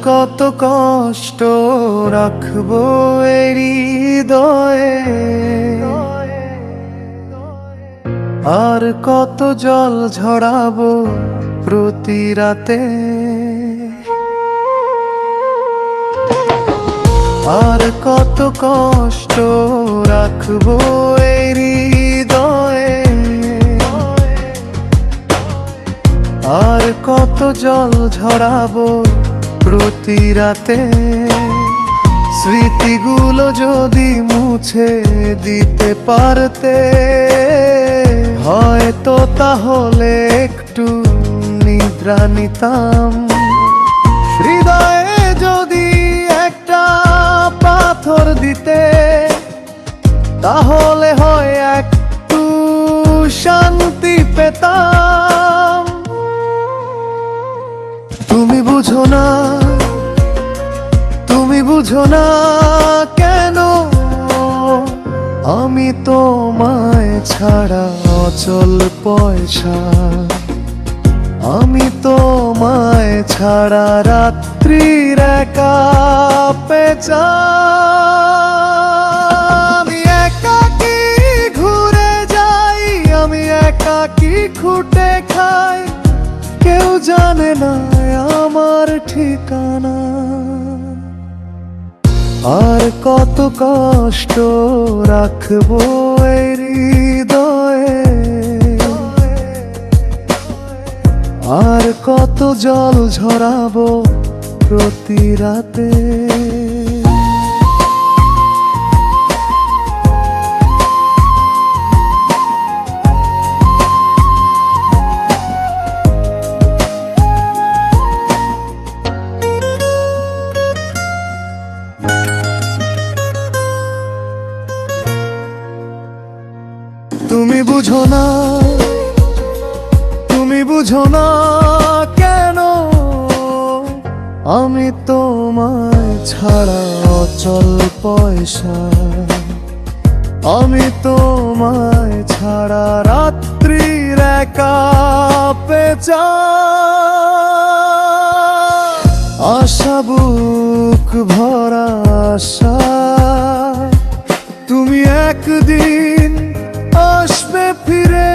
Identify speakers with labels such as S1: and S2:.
S1: কত কষ্ট রাখবো এই হৃদয়ে, আর কত জল ঝরাবো প্রতি রাতে, আর কত কষ্ট রাখবো এই হৃদয়ে, আর কত জল ঝরাবো প্রতি রাতে। স্মৃতিগুলো যদি মুছে দিতে পারতে, হয়তো তাহলে একটু নিদ্রা নিতাম। হৃদয়ে যদি একটা পাথর দিতে, তাহলে হয় একটু শান্তি পেতাম। তুমি বুঝো না, তুমি বুঝো না কেন আমি তোমায় ছাড়া অচল পয়সা। আমি তোমায় ছাড়া রাত্রির একা পেঁচা। আমি একাকী ঘুরে যাই, আমি একাকী খুঁটে খাই, কেউ জানে না আমার ঠিকানা। আর কত কষ্ট রাখবো এই হৃদয়ে, আর কত জল ঝরাবো প্রতি রাতে। তুমি বুঝো না, তুমি বুঝো না কেন আমি তোমায় ছাড়া অচল পয়সা। আমি তোমায় ছাড়া রাত্রির একা পেঁচা। আশা বুক ভরা আশা, তুমি একদিন আসবে ফিরে।